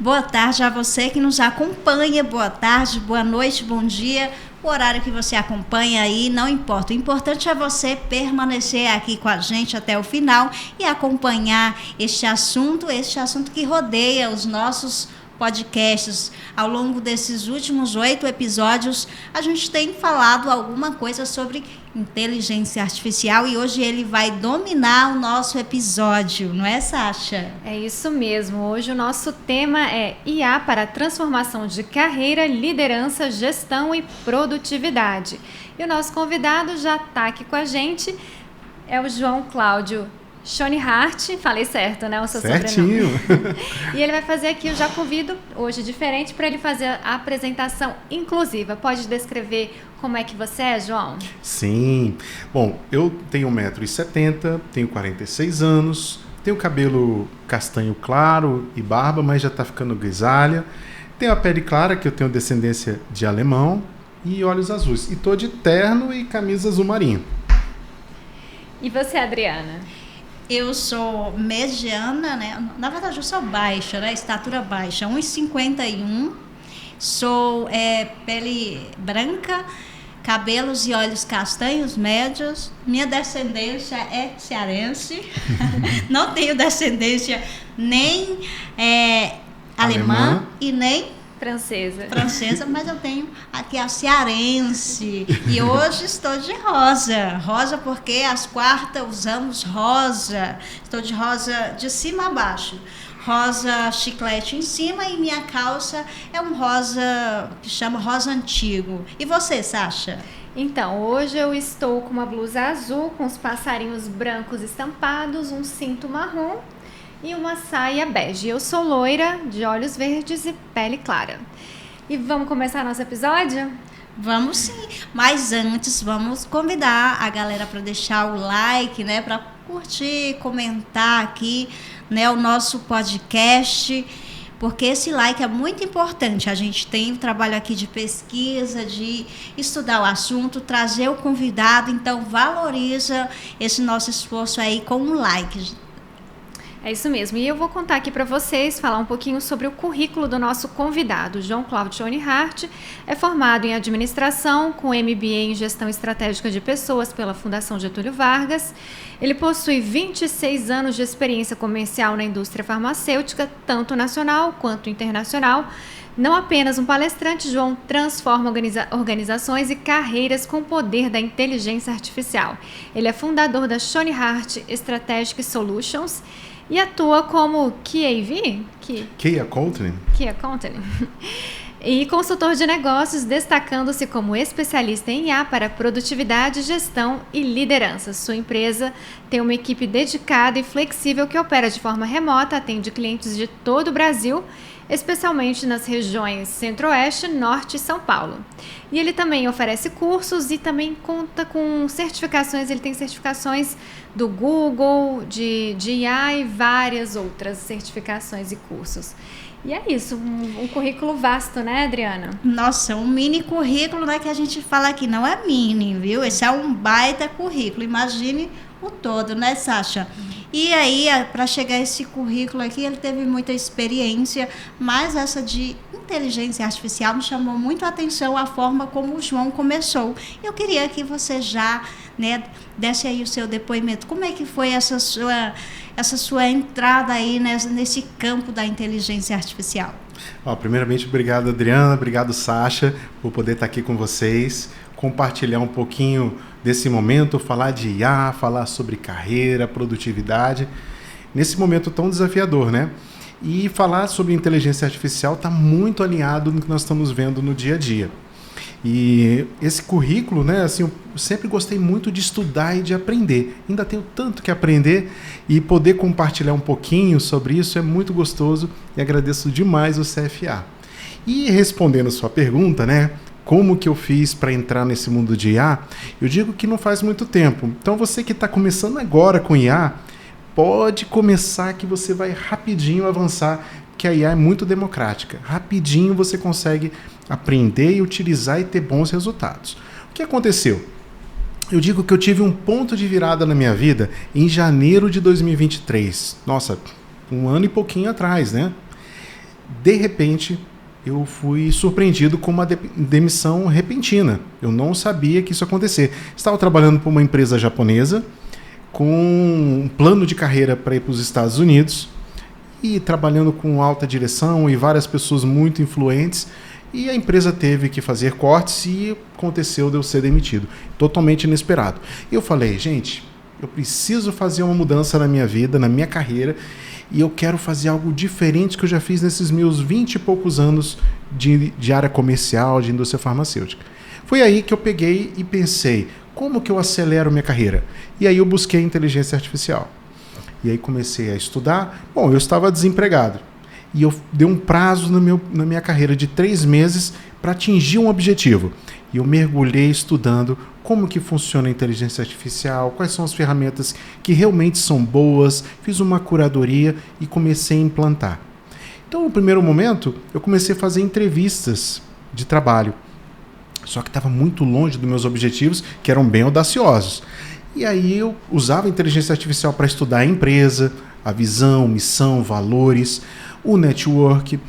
Boa tarde a você que nos acompanha, boa tarde, boa noite, bom dia. O horário que você acompanha aí não importa. O importante é você permanecer aqui com a gente até o final e acompanhar este assunto que rodeia os nossos podcasts. Ao longo desses últimos 8 episódios, a gente tem falado alguma coisa sobre inteligência artificial e hoje ele vai dominar o nosso episódio, não é, Sasha? É isso mesmo. Hoje o nosso tema é IA para a transformação de carreira, liderança, gestão e produtividade. E o nosso convidado já está aqui com a gente, é o João Cláudio Schonehart, falei certo, né? O seu Certinho. sobrenome. E ele vai fazer aqui, eu já convido, hoje diferente, para ele fazer a apresentação inclusiva. Pode descrever como é que você é, João? Sim. Bom, eu tenho 1,70 m, tenho 46 anos, tenho cabelo castanho claro e barba, mas já está ficando grisalha. Tenho a pele clara, que eu tenho descendência de alemão, e olhos azuis. E estou de terno e camisa azul marinho. E você, Adriana? Eu sou mediana, né? Na verdade, eu sou baixa, né? Estatura baixa, 1,51. Sou pele branca, cabelos e olhos castanhos médios. Minha descendência é cearense. Não tenho descendência nem alemã e nem francesa, mas eu tenho aqui a cearense. E hoje estou de rosa. Rosa porque às quartas usamos rosa. Estou de rosa de cima a baixo. Rosa chiclete em cima e minha calça é um rosa que chama rosa antigo. E você, Sasha? Então, hoje eu estou com uma blusa azul com os passarinhos brancos estampados, um cinto marrom e uma saia bege. Eu sou loira, de olhos verdes e pele clara. E vamos começar nosso episódio? Vamos sim, mas antes vamos convidar a galera para deixar o like, né, para curtir, comentar aqui, né, o nosso podcast, porque esse like é muito importante. A gente tem um trabalho aqui de pesquisa, de estudar o assunto, trazer o convidado, então valoriza esse nosso esforço aí com um like. É isso mesmo. E eu vou contar aqui para vocês, falar um pouquinho sobre o currículo do nosso convidado. João Cláudio Schonehart é formado em administração, com MBA em gestão estratégica de pessoas pela Fundação Getúlio Vargas. Ele possui 26 anos de experiência comercial na indústria farmacêutica, tanto nacional quanto internacional. Não apenas um palestrante, João transforma organizações e carreiras com o poder da inteligência artificial. Ele é fundador da Schonehart Strategic Solutions e atua como Key Accounting e consultor de negócios, destacando-se como especialista em IA para produtividade, gestão e liderança. Sua empresa tem uma equipe dedicada e flexível que opera de forma remota, atende clientes de todo o Brasil, especialmente nas regiões Centro-Oeste, Norte e São Paulo. E ele também oferece cursos e também conta com certificações. Ele tem certificações do Google, de IA e várias outras certificações e cursos. E é isso, um currículo vasto, né, Adriana? Nossa, um mini currículo, né, que a gente fala aqui, não é mini, viu? Esse é um baita currículo, imagine o todo, né, Sasha? E aí, para chegar a esse currículo aqui, ele teve muita experiência, mas essa de inteligência artificial me chamou muito a atenção a forma como o João começou. Eu queria que você já, né, desse aí o seu depoimento. Como é que foi essa sua entrada aí nesse campo da inteligência artificial? Primeiramente, obrigado, Adriana, obrigado, Sasha, por poder estar aqui com vocês, compartilhar um pouquinho desse momento, falar de IA, falar sobre carreira, produtividade, nesse momento tão desafiador, né? E falar sobre inteligência artificial está muito alinhado no que nós estamos vendo no dia a dia. E esse currículo, né, assim, eu sempre gostei muito de estudar e de aprender. Ainda tenho tanto que aprender e poder compartilhar um pouquinho sobre isso é muito gostoso e agradeço demais o CFA. E respondendo a sua pergunta, né, como que eu fiz para entrar nesse mundo de IA, eu digo que não faz muito tempo. Então você que está começando agora com IA, pode começar que você vai rapidinho avançar, que a IA é muito democrática. Rapidinho você consegue aprender e utilizar e ter bons resultados. O que aconteceu? Eu digo que eu tive um ponto de virada na minha vida em janeiro de 2023. Nossa, um ano e pouquinho atrás, né? de repente, eu fui surpreendido com uma demissão repentina. Eu não sabia que isso ia acontecer. Estava trabalhando para uma empresa japonesa, com um plano de carreira para ir para os Estados Unidos, e trabalhando com alta direção e várias pessoas muito influentes, e a empresa teve que fazer cortes e aconteceu de eu ser demitido. Totalmente inesperado. Eu falei, gente, eu preciso fazer uma mudança na minha vida, na minha carreira, e eu quero fazer algo diferente que eu já fiz nesses meus 20 e poucos anos de área comercial, de indústria farmacêutica. Foi aí que eu peguei e pensei, como que eu acelero minha carreira? E aí eu busquei inteligência artificial. E aí comecei a estudar. Bom, eu estava desempregado. E eu dei um prazo na minha carreira de 3 meses para atingir um objetivo. E eu mergulhei estudando como que funciona a inteligência artificial, quais são as ferramentas que realmente são boas, fiz uma curadoria e comecei a implantar. Então, no primeiro momento, eu comecei a fazer entrevistas de trabalho. Só que estava muito longe dos meus objetivos, que eram bem audaciosos. E aí eu usava a inteligência artificial para estudar a empresa, a visão, missão, valores, o network,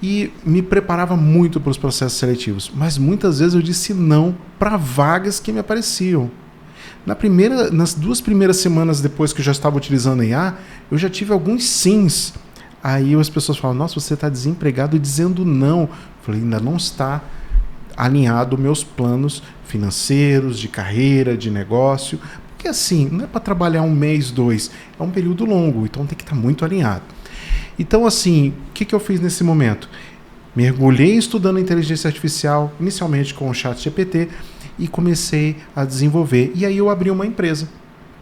e me preparava muito para os processos seletivos. Mas muitas vezes eu disse não para vagas que me apareciam. Nas 2 primeiras semanas depois que eu já estava utilizando a IA, eu já tive alguns sims. Aí as pessoas falam, nossa, você está desempregado e dizendo não. Eu falei, ainda não está alinhado meus planos financeiros, de carreira, de negócio. Porque assim, não é para trabalhar 1 mês, 2, é um período longo, então tem que estar muito alinhado. Então, assim, o que eu fiz nesse momento? Mergulhei estudando inteligência artificial, inicialmente com o ChatGPT, e comecei a desenvolver. E aí eu abri uma empresa,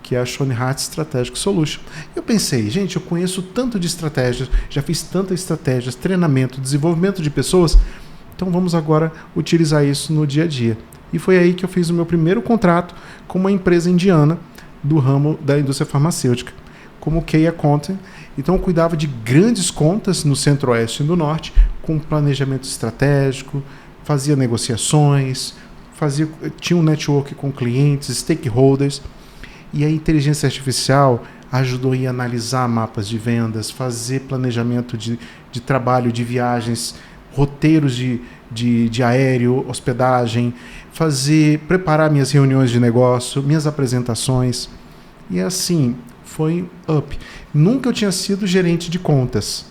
que é a Shone Hart Strategic Solution. Eu pensei, gente, eu conheço tanto de estratégias, já fiz tantas estratégias, treinamento, desenvolvimento de pessoas, então vamos agora utilizar isso no dia a dia. E foi aí que eu fiz o meu primeiro contrato com uma empresa indiana do ramo da indústria farmacêutica, como Key Accounting. Então eu cuidava de grandes contas no Centro-Oeste e no Norte, com planejamento estratégico, fazia negociações, tinha um network com clientes, stakeholders, e a inteligência artificial ajudou a analisar mapas de vendas, fazer planejamento de trabalho, de viagens, roteiros de aéreo, hospedagem, preparar minhas reuniões de negócio, minhas apresentações. E assim, foi up. Nunca eu tinha sido gerente de contas.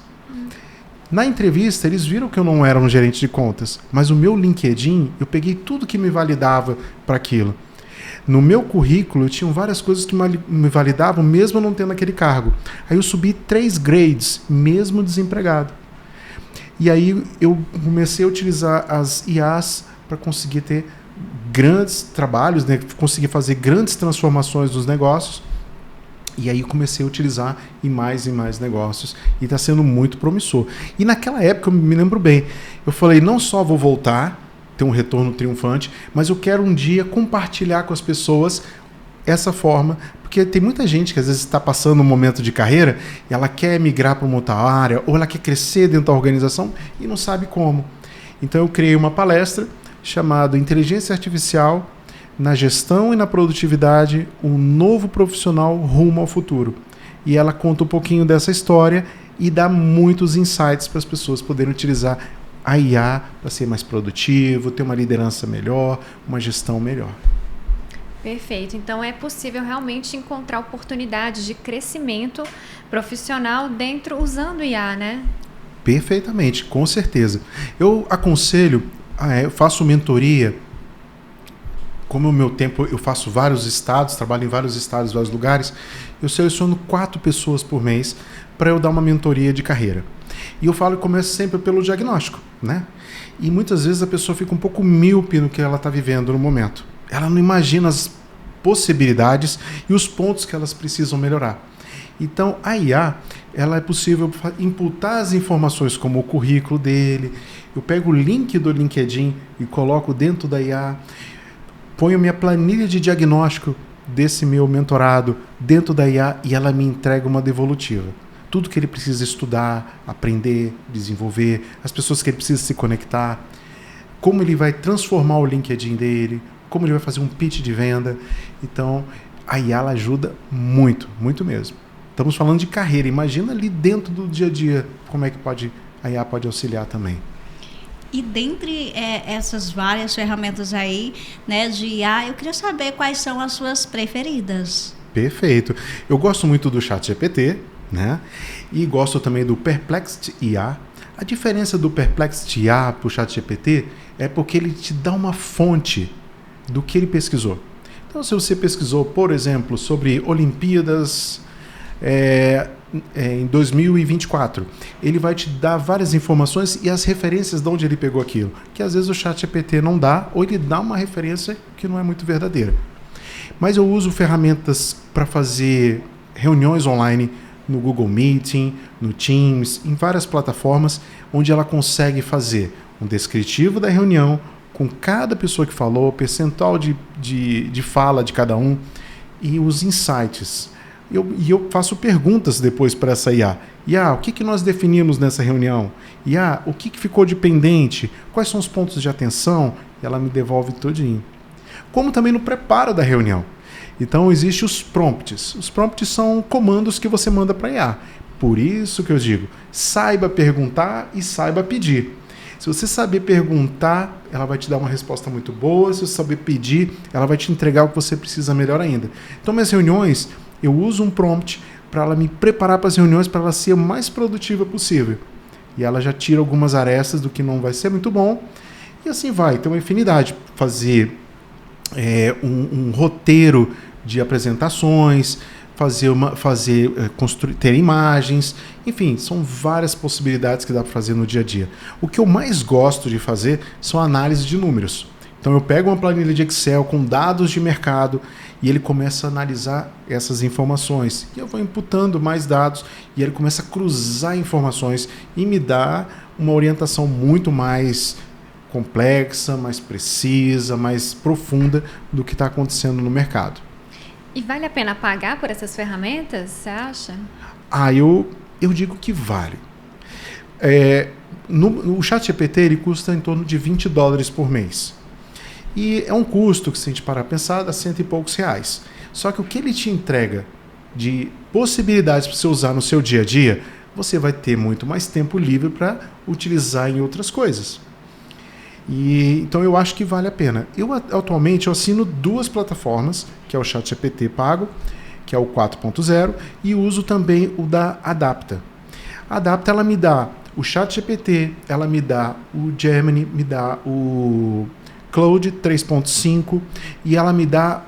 Na entrevista, eles viram que eu não era um gerente de contas, mas o meu LinkedIn, eu peguei tudo que me validava para aquilo. No meu currículo, eu tinha várias coisas que me validavam, mesmo eu não tendo aquele cargo. Aí eu subi 3 grades, mesmo desempregado. E aí eu comecei a utilizar as IAs para conseguir ter grandes trabalhos, né? Conseguir fazer grandes transformações dos negócios. E aí comecei a utilizar em mais negócios. E está sendo muito promissor. E naquela época, eu me lembro bem, eu falei, não só vou voltar, ter um retorno triunfante, mas eu quero um dia compartilhar com as pessoas essa forma, porque tem muita gente que às vezes está passando um momento de carreira e ela quer migrar para uma outra área, ou ela quer crescer dentro da organização e não sabe como. Então eu criei uma palestra chamada Inteligência Artificial na Gestão e na Produtividade, um novo profissional rumo ao futuro. E ela conta um pouquinho dessa história e dá muitos insights para as pessoas poderem utilizar a IA para ser mais produtivo, ter uma liderança melhor, uma gestão melhor. Perfeito. Então é possível realmente encontrar oportunidades de crescimento profissional usando IA, né? Perfeitamente, com certeza. Eu aconselho, eu faço mentoria, como o meu tempo, eu faço vários estados, trabalho em vários estados, vários lugares, eu seleciono 4 pessoas por mês para eu dar uma mentoria de carreira. E eu falo que começo sempre pelo diagnóstico, né? E muitas vezes a pessoa fica um pouco míope no que ela está vivendo no momento. Ela não imagina as possibilidades e os pontos que elas precisam melhorar. Então, a IA, ela é possível imputar as informações como o currículo dele, eu pego o link do LinkedIn e coloco dentro da IA, ponho minha planilha de diagnóstico desse meu mentorado dentro da IA e ela me entrega uma devolutiva. Tudo que ele precisa estudar, aprender, desenvolver, as pessoas que ele precisa se conectar, como ele vai transformar o LinkedIn dele, como ele vai fazer um pitch de venda. Então, a IA ela ajuda muito, muito mesmo. Estamos falando de carreira. Imagina ali dentro do dia a dia como é que pode a IA pode auxiliar também. E dentre essas várias ferramentas aí, né, de IA, eu queria saber quais são as suas preferidas. Perfeito. Eu gosto muito do ChatGPT, né? E gosto também do Perplexity IA. A diferença do Perplexity IA para o ChatGPT é porque ele te dá uma fonte do que ele pesquisou. Então, se você pesquisou, por exemplo, sobre Olimpíadas em 2024, ele vai te dar várias informações e as referências de onde ele pegou aquilo, que às vezes o ChatGPT não dá, ou ele dá uma referência que não é muito verdadeira. Mas eu uso ferramentas para fazer reuniões online no Google Meeting, no Teams, em várias plataformas, onde ela consegue fazer um descritivo da reunião, com cada pessoa que falou, percentual de fala de cada um e os insights. E eu faço perguntas depois para essa IA. IA, o que nós definimos nessa reunião? IA, o que ficou de pendente? Quais são os pontos de atenção? E ela me devolve tudinho. Como também no preparo da reunião. Então, existem os prompts. Os prompts são comandos que você manda para a IA. Por isso que eu digo, saiba perguntar e saiba pedir. Se você saber perguntar, ela vai te dar uma resposta muito boa. Se você saber pedir, ela vai te entregar o que você precisa melhor ainda. Então, minhas reuniões, eu uso um prompt para ela me preparar para as reuniões, para ela ser o mais produtiva possível. E ela já tira algumas arestas do que não vai ser muito bom. E assim vai. Tem uma infinidade. Fazer um roteiro de apresentações, ter imagens, enfim, são várias possibilidades que dá para fazer no dia a dia. O que eu mais gosto de fazer são análises de números. Então eu pego uma planilha de Excel com dados de mercado e ele começa a analisar essas informações. E eu vou imputando mais dados e ele começa a cruzar informações e me dá uma orientação muito mais complexa, mais precisa, mais profunda do que está acontecendo no mercado. E vale a pena pagar por essas ferramentas, você acha? Eu digo que vale. O ChatGPT ele custa em torno de $20 por mês. E é um custo que, se a gente parar a pensar, dá R$100 e poucos. Só que o que ele te entrega de possibilidades para você usar no seu dia a dia, você vai ter muito mais tempo livre para utilizar em outras coisas. Então eu acho que vale a pena. Atualmente eu assino 2 plataformas, que é o ChatGPT pago, que é o 4.0, e uso também o da Adapta. A Adapta ela me dá o ChatGPT, ela me dá o Gemini, me dá o Claude 3.5 e ela me dá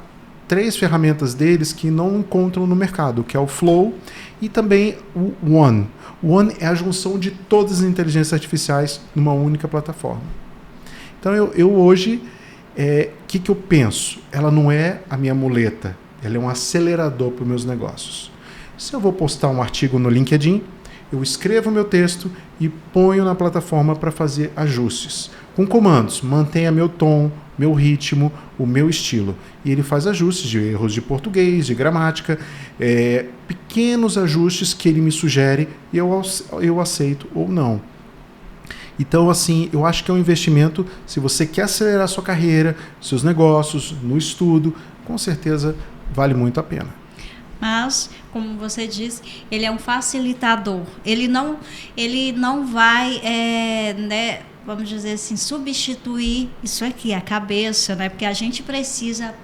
3 ferramentas deles que não encontram no mercado, que é o Flow e também o One. O One é a junção de todas as inteligências artificiais numa única plataforma. Então eu hoje, que eu penso? Ela não é a minha muleta, ela é um acelerador para os meus negócios. Se eu vou postar um artigo no LinkedIn, eu escrevo o meu texto e ponho na plataforma para fazer ajustes. Com comandos, mantenha meu tom, meu ritmo, o meu estilo. E ele faz ajustes de erros de português, de gramática, pequenos ajustes que ele me sugere e eu aceito ou não. Então, assim, eu acho que é um investimento, se você quer acelerar a sua carreira, seus negócios, no estudo, com certeza vale muito a pena. Mas, como você disse, ele é um facilitador. Ele não vai, vamos dizer assim, substituir isso aqui, a cabeça, né? Porque a gente precisa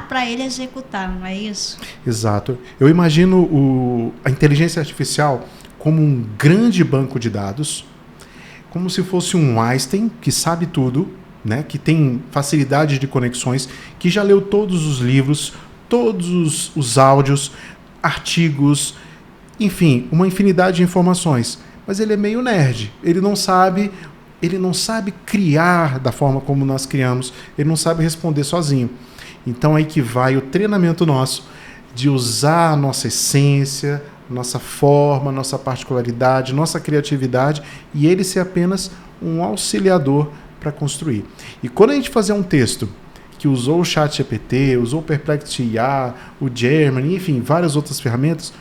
para ele executar, não é isso? Exato. Eu imagino a inteligência artificial como um grande banco de dados, como se fosse um Einstein que sabe tudo, né? Que tem facilidade de conexões, que já leu todos os livros, todos os áudios, artigos, enfim, uma infinidade de informações. Mas ele é meio nerd, ele não sabe criar da forma como nós criamos, ele não sabe responder sozinho. Então aí que vai o treinamento nosso de usar a nossa essência, nossa forma, nossa particularidade, nossa criatividade e ele ser apenas um auxiliador para construir. E quando a gente fazer um texto que usou o ChatGPT, usou o Perplexity IA, o Gemini, enfim, várias outras ferramentas,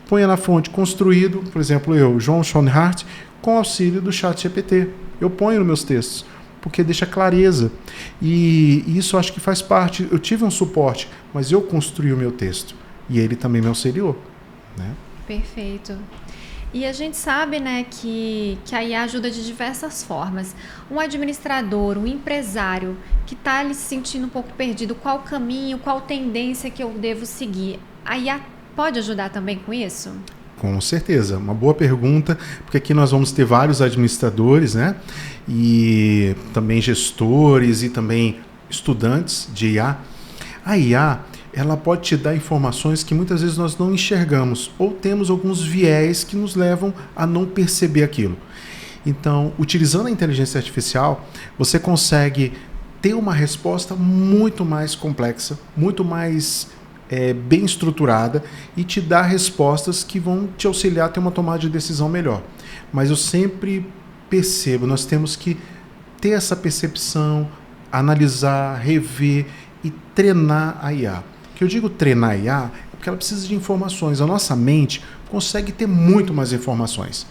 ponha na fonte construído, por exemplo, eu, João Schoenhardt, com auxílio do ChatGPT. Eu ponho nos meus textos, porque deixa clareza. E isso acho que faz parte. Eu tive um suporte, mas eu construí o meu texto. E ele também me auxiliou. Né? Perfeito. E a gente sabe, né, que a IA ajuda de diversas formas. Um administrador, um empresário que está ali se sentindo um pouco perdido, qual caminho, qual tendência que eu devo seguir? A IA pode ajudar também com isso? Com certeza, uma boa pergunta, porque aqui nós vamos ter vários administradores, né? E também gestores e também estudantes de IA. A IA, ela pode te dar informações que muitas vezes nós não enxergamos ou temos alguns viés que nos levam a não perceber aquilo. Então, utilizando a inteligência artificial, você consegue ter uma resposta muito mais complexa, muito mais bem estruturada e te dar respostas que vão te auxiliar a ter uma tomada de decisão melhor. Mas eu sempre percebo, nós temos que ter essa percepção, analisar, rever e treinar a IA. O que eu digo treinar a IA é porque ela precisa de informações. A nossa mente consegue ter muito mais informações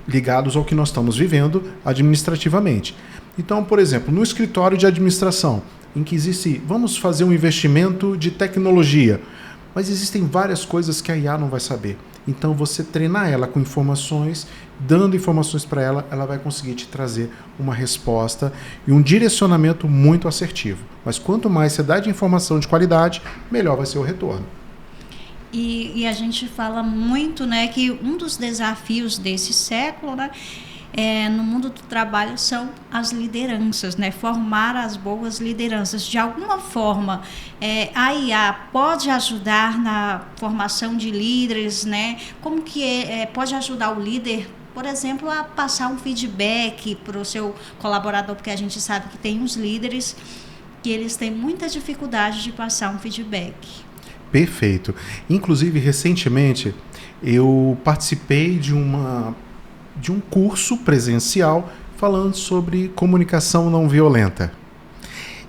ligados ao que nós estamos vivendo administrativamente. Então, por exemplo, no escritório de administração, em que existe, vamos fazer um investimento de tecnologia, mas existem várias coisas que a IA não vai saber. Então, você treinar ela com informações, dando informações para ela, ela vai conseguir te trazer uma resposta e um direcionamento muito assertivo. Mas quanto mais você dá de informação de qualidade, melhor vai ser o retorno. E a gente fala muito, né, que um dos desafios desse século, né, no mundo do trabalho são as lideranças, né? Formar as boas lideranças. De alguma forma, a IA pode ajudar na formação de líderes, né? Como que pode ajudar o líder, por exemplo, a passar um feedback para o seu colaborador, porque a gente sabe que tem uns líderes que eles têm muita dificuldade de passar um feedback. Perfeito. Inclusive, recentemente, eu participei de um curso presencial falando sobre comunicação não violenta.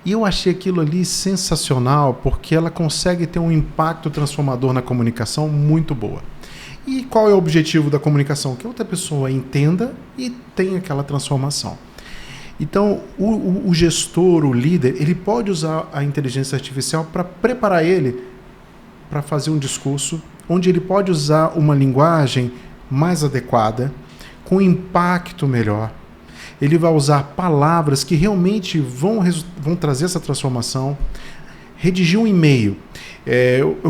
E eu achei aquilo ali sensacional, porque ela consegue ter um impacto transformador na comunicação muito boa. E qual é o objetivo da comunicação? Que outra pessoa entenda e tenha aquela transformação. Então, o gestor, o líder, ele pode usar a inteligência artificial para preparar ele para fazer um discurso onde ele pode usar uma linguagem mais adequada, com impacto melhor. Ele vai usar palavras que realmente vão trazer essa transformação. Redigir um e-mail.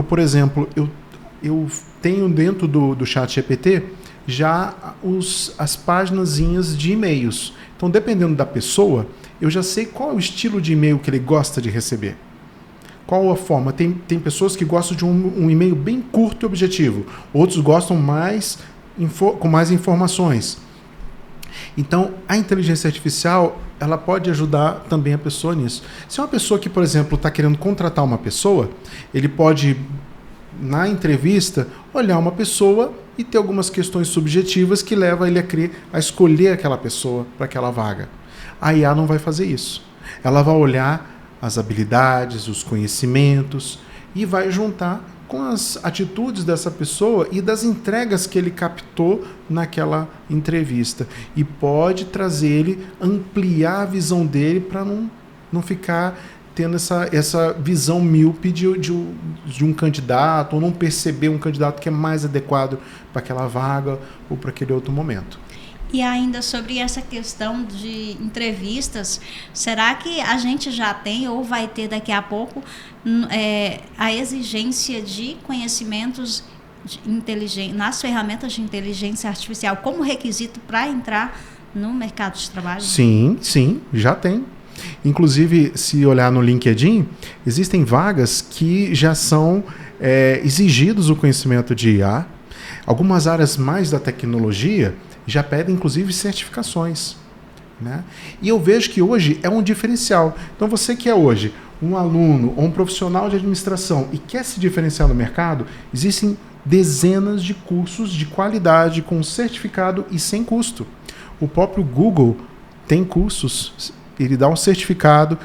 Por exemplo, eu tenho dentro do ChatGPT já as paginazinhas de e-mails. Então, dependendo da pessoa, eu já sei qual é o estilo de e-mail que ele gosta de receber. Qual a forma? Tem pessoas que gostam de um e-mail bem curto e objetivo. Outros gostam com mais informações. Então, a inteligência artificial, ela pode ajudar também a pessoa nisso. Se é uma pessoa que, por exemplo, está querendo contratar uma pessoa, ele pode, na entrevista, olhar uma pessoa e ter algumas questões subjetivas que levam ele a escolher aquela pessoa para aquela vaga. A IA não vai fazer isso. Ela vai olhar as habilidades, os conhecimentos e vai juntar com as atitudes dessa pessoa e das entregas que ele captou naquela entrevista. E pode trazer ele, ampliar a visão dele para não ficar tendo essa visão míope de um candidato, ou não perceber um candidato que é mais adequado para aquela vaga ou para aquele outro momento. E ainda sobre essa questão de entrevistas, será que a gente já tem ou vai ter daqui a pouco a exigência de conhecimentos nas ferramentas de inteligência artificial como requisito para entrar no mercado de trabalho? Sim, já tem. Inclusive, se olhar no LinkedIn, existem vagas que já são exigidos o conhecimento de IA. Algumas áreas mais da tecnologia já pedem, inclusive, certificações, né? E eu vejo que hoje é um diferencial. Então, você que é hoje um aluno ou um profissional de administração e quer se diferenciar no mercado, existem dezenas de cursos de qualidade com certificado e sem custo. O próprio Google tem cursos, ele dá um certificado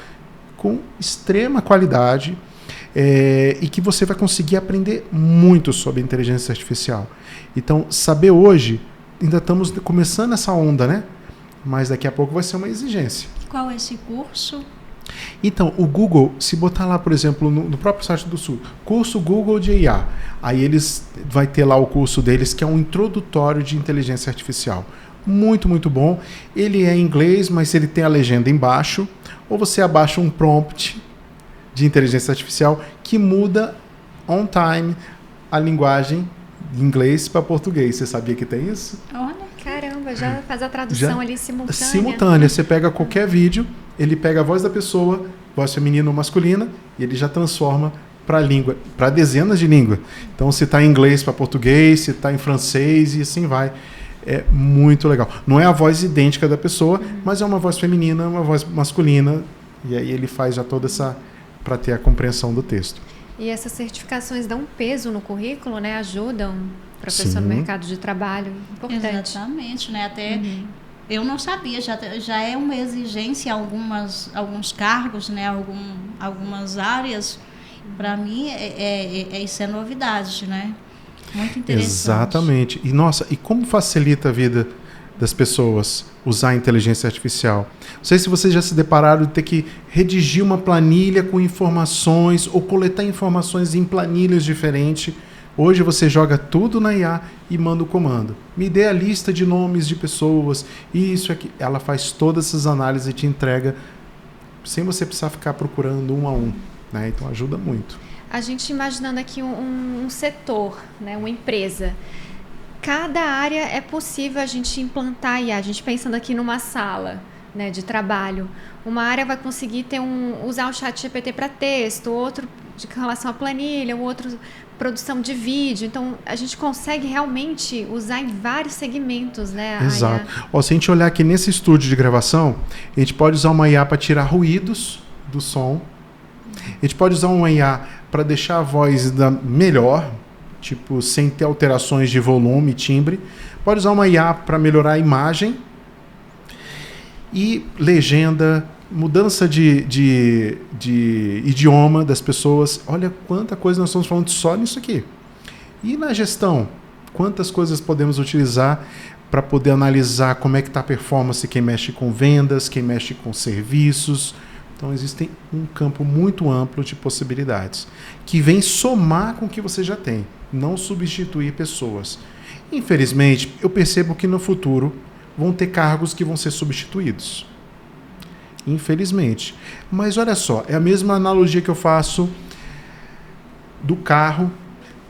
com extrema qualidade e que você vai conseguir aprender muito sobre inteligência artificial. Então, saber hoje, ainda estamos começando essa onda, né? Mas daqui a pouco vai ser uma exigência. Qual é esse curso? Então, o Google, se botar lá, por exemplo, no próprio site do Sul, curso Google de IA, aí eles vai ter lá o curso deles, que é um introdutório de inteligência artificial. Muito, muito bom. Ele é em inglês, mas ele tem a legenda embaixo, ou você abaixa um prompt de inteligência artificial que muda on time a linguagem de inglês para português. Você sabia que tem isso? Olha, caramba, já faz a tradução ali simultânea. Simultânea. Você pega qualquer vídeo, ele pega a voz da pessoa, voz feminina ou masculina, e ele já transforma para língua, para dezenas de línguas. Então, se está em inglês para português, se está em francês e assim vai. É muito legal. Não é a voz idêntica da pessoa, mas é uma voz feminina, uma voz masculina, e aí ele faz já toda essa, para ter a compreensão do texto. E essas certificações dão peso no currículo, né? Ajudam o professor no mercado de trabalho. Importante. Exatamente, né? Até eu não sabia, já é uma exigência em alguns cargos, né? Algumas áreas. Para mim, isso é novidade, né? Muito interessante. Exatamente. E, nossa, e como facilita a vida das pessoas usar a inteligência artificial? Não sei se vocês já se depararam de ter que redigir uma planilha com informações ou coletar informações em planilhas diferentes. Hoje você joga tudo na IA e manda o comando. Me dê a lista de nomes de pessoas, isso aqui. Ela faz todas essas análises e te entrega sem você precisar ficar procurando um a um, né? Então ajuda muito. A gente imaginando aqui um setor, né? Uma empresa. Cada área é possível a gente implantar IA. A gente pensando aqui numa sala, né, de trabalho. Uma área vai conseguir usar o chat GPT para texto, outro de relação à planilha, o outro produção de vídeo. Então, a gente consegue realmente usar em vários segmentos, né? Exato. Ó, se a gente olhar aqui nesse estúdio de gravação, a gente pode usar uma IA para tirar ruídos do som. A gente pode usar uma IA para deixar a voz melhor, tipo, sem ter alterações de volume, timbre. Pode usar uma IA para melhorar a imagem e legenda, mudança de idioma das pessoas. Olha quanta coisa nós estamos falando só nisso aqui. E na gestão, quantas coisas podemos utilizar para poder analisar como é que está a performance, quem mexe com vendas, quem mexe com serviços. Então, existe um campo muito amplo de possibilidades, que vem somar com o que você já tem, não substituir pessoas. Infelizmente, eu percebo que no futuro vão ter cargos que vão ser substituídos. Infelizmente. Mas olha só, é a mesma analogia que eu faço do carro.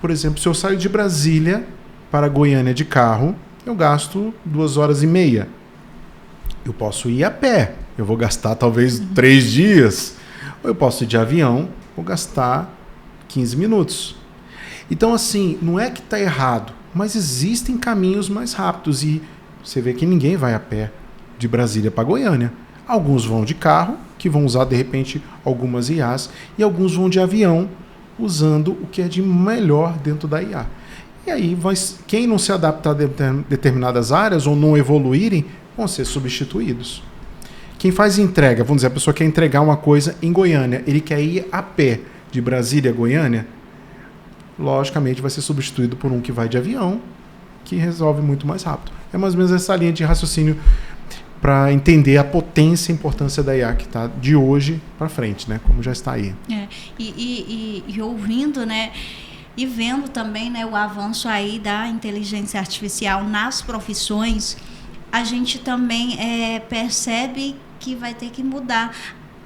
Por exemplo, se eu saio de Brasília para Goiânia de carro, eu gasto 2h30. Eu posso ir a pé. Eu vou gastar talvez 3 dias. Ou eu posso ir de avião, vou gastar 15 minutos. Então, assim, não é que está errado, mas existem caminhos mais rápidos. E você vê que ninguém vai a pé de Brasília para Goiânia. Alguns vão de carro, que vão usar, de repente, algumas IAs, e alguns vão de avião, usando o que é de melhor dentro da IA. E aí, quem não se adaptar a determinadas áreas ou não evoluírem, vão ser substituídos. Quem faz entrega, vamos dizer, a pessoa quer entregar uma coisa em Goiânia, ele quer ir a pé de Brasília a Goiânia, logicamente vai ser substituído por um que vai de avião, que resolve muito mais rápido. É mais ou menos essa linha de raciocínio para entender a potência e importância da IA que está de hoje para frente, né? Como já está aí. E ouvindo, né? E vendo também, né, o avanço aí da inteligência artificial nas profissões, a gente também percebe que vai ter que mudar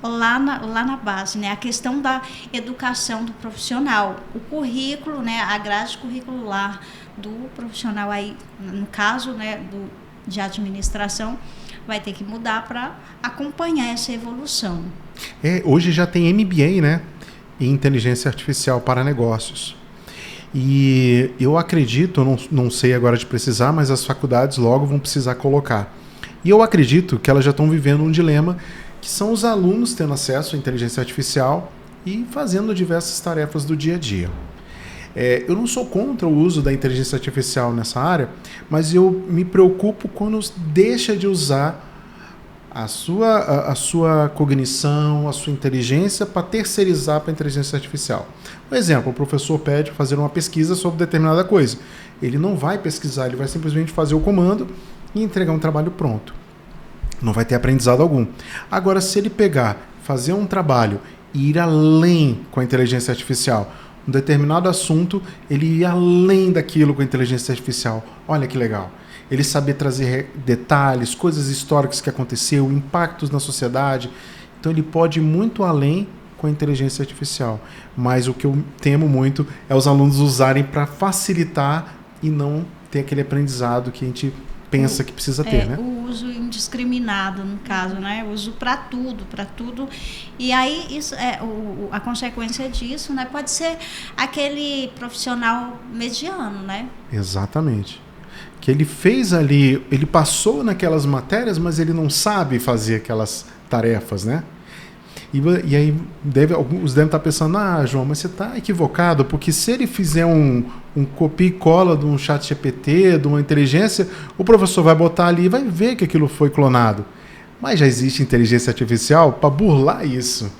lá na base, né? A questão da educação do profissional, o currículo, né? A grade curricular do profissional aí, no caso, né, de administração, vai ter que mudar para acompanhar essa evolução. Hoje já tem MBA, né, em inteligência artificial para negócios. E eu acredito, eu não sei agora de precisar, mas as faculdades logo vão precisar colocar. E eu acredito que elas já estão vivendo um dilema, que são os alunos tendo acesso à inteligência artificial e fazendo diversas tarefas do dia a dia. Eu não sou contra o uso da inteligência artificial nessa área, mas eu me preocupo quando deixa de usar a sua cognição, a sua inteligência para terceirizar para a inteligência artificial. Por exemplo, o professor pede fazer uma pesquisa sobre determinada coisa. Ele não vai pesquisar, ele vai simplesmente fazer o comando e entregar um trabalho pronto. não vai ter aprendizado algum. Agora, se ele pegar, fazer um trabalho e ir além com a inteligência artificial, um determinado assunto, ele ir além daquilo com a inteligência artificial. Olha que legal. Ele saber trazer detalhes, coisas históricas que aconteceu, impactos na sociedade. Então ele pode ir muito além com a inteligência artificial. Mas o que eu temo muito é os alunos usarem para facilitar e não ter aquele aprendizado que a gente pensa que precisa ter, né? O uso indiscriminado, no caso, né? O uso para tudo. E aí isso a consequência disso, né? Pode ser aquele profissional mediano, né? Exatamente. Que ele fez ali, ele passou naquelas matérias, mas ele não sabe fazer aquelas tarefas, né? E aí alguns devem estar pensando, João, mas você está equivocado, porque se ele fizer um copia e cola de um chat GPT, de uma inteligência, o professor vai botar ali e vai ver que aquilo foi clonado. Mas já existe inteligência artificial para burlar isso.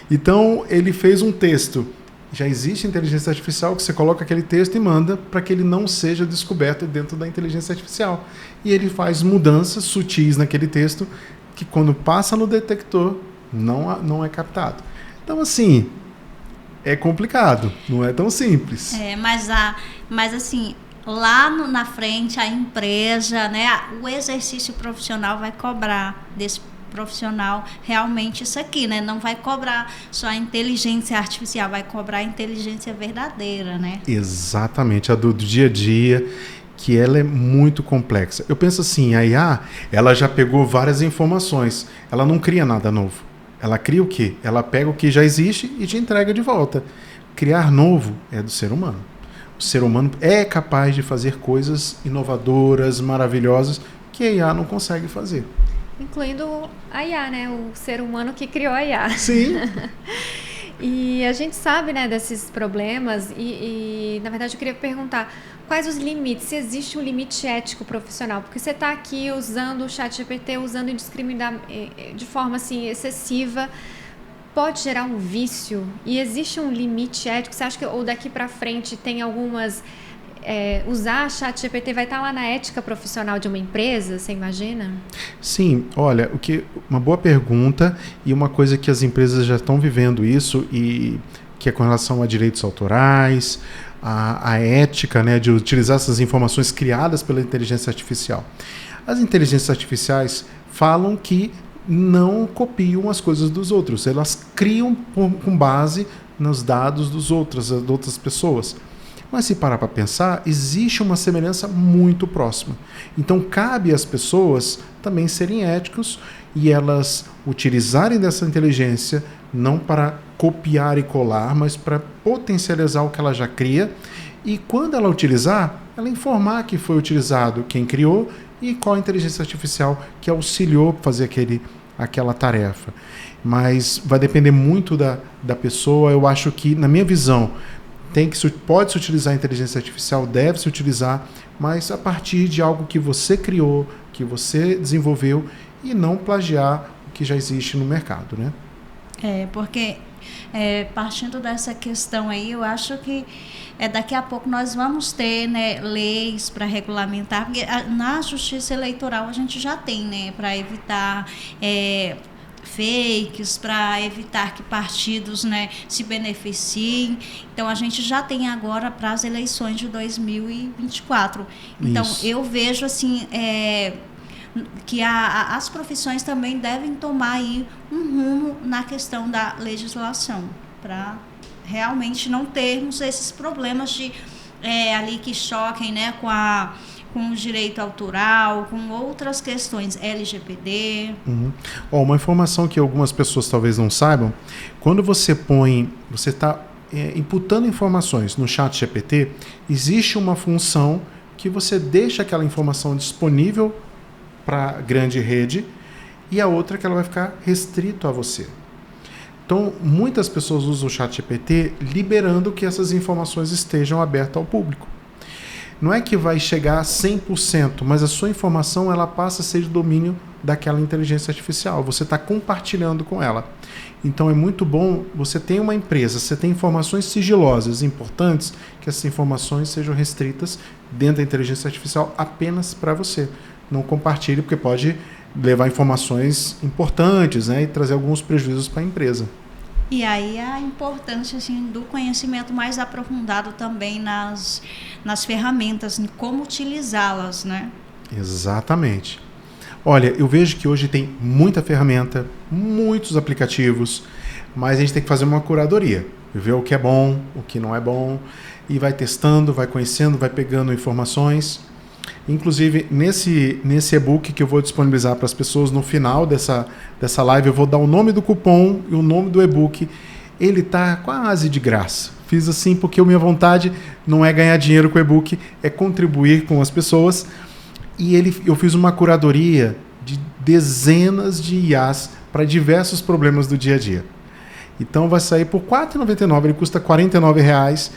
Então ele fez um texto. Já existe inteligência artificial que você coloca aquele texto e manda para que ele não seja descoberto dentro da inteligência artificial. E ele faz mudanças sutis naquele texto que quando passa no detector não é captado. Então, assim, é complicado, não é tão simples. Mas assim, lá na frente, a empresa, né, o exercício profissional vai cobrar desse profissional realmente isso aqui, né? Não vai cobrar só a inteligência artificial, vai cobrar a inteligência verdadeira, né? Exatamente, a do dia a dia, que ela é muito complexa. Eu penso assim, a IA, ela já pegou várias informações, ela não cria nada novo. Ela cria o quê? Ela pega o que já existe e te entrega de volta. Criar novo é do ser humano. O ser humano é capaz de fazer coisas inovadoras, maravilhosas, que a IA não consegue fazer. Incluindo a IA, né? O ser humano que criou a IA. Sim. E a gente sabe, né, desses problemas e, na verdade, eu queria perguntar quais os limites, se existe um limite ético profissional, porque você está aqui usando o ChatGPT, usando de forma assim, excessiva, pode gerar um vício e existe um limite ético? Você acha que ou daqui para frente tem algumas... usar a ChatGPT vai estar lá na ética profissional de uma empresa, você imagina? Sim, olha, uma boa pergunta e uma coisa que as empresas já estão vivendo isso e que é com relação a direitos autorais, a ética, né, de utilizar essas informações criadas pela inteligência artificial. As inteligências artificiais falam que não copiam as coisas dos outros, elas criam com base nos dados das outras pessoas. Mas se parar para pensar, existe uma semelhança muito próxima. Então cabe às pessoas também serem éticos e elas utilizarem dessa inteligência não para copiar e colar, mas para potencializar o que ela já cria e quando ela utilizar, ela informar que foi utilizado quem criou e qual a inteligência artificial que auxiliou a fazer aquela tarefa. Mas vai depender muito da pessoa. Eu acho que, na minha visão, pode-se utilizar a inteligência artificial, deve-se utilizar, mas a partir de algo que você criou, que você desenvolveu e não plagiar o que já existe no mercado, né? Porque partindo dessa questão aí, eu acho que daqui a pouco nós vamos ter, né, leis para regulamentar, porque na justiça eleitoral a gente já tem, né, para evitar fakes, para evitar que partidos, né, se beneficiem. Então a gente já tem agora para as eleições de 2024. Então eu vejo assim que as profissões também devem tomar aí um rumo na questão da legislação para realmente não termos esses problemas de ali que choquem, né, com o direito autoral, com outras questões, LGPD. Uma informação que algumas pessoas talvez não saibam, quando você está imputando informações no ChatGPT, existe uma função que você deixa aquela informação disponível para a grande rede e a outra que ela vai ficar restrito a você. Então, muitas pessoas usam o ChatGPT liberando que essas informações estejam abertas ao público. Não é que vai chegar a 100%, mas a sua informação ela passa a ser de domínio daquela inteligência artificial. Você está compartilhando com ela. Então é muito bom, você tem uma empresa, você tem informações sigilosas importantes, que essas informações sejam restritas dentro da inteligência artificial apenas para você. Não compartilhe, porque pode levar informações importantes, né, e trazer alguns prejuízos para a empresa. E aí a importância assim, do conhecimento mais aprofundado também nas ferramentas, em como utilizá-las, né? Exatamente. Olha, eu vejo que hoje tem muita ferramenta, muitos aplicativos, mas a gente tem que fazer uma curadoria, ver o que é bom, o que não é bom, e vai testando, vai conhecendo, vai pegando informações. Inclusive, nesse e-book que eu vou disponibilizar para as pessoas no final dessa live, eu vou dar o nome do cupom e o nome do e-book. Ele está quase de graça. Fiz assim porque a minha vontade não é ganhar dinheiro com o e-book, é contribuir com as pessoas. E eu fiz uma curadoria de dezenas de IAs para diversos problemas do dia a dia. Então vai sair por R$ 4,99, ele custa R$ 49,00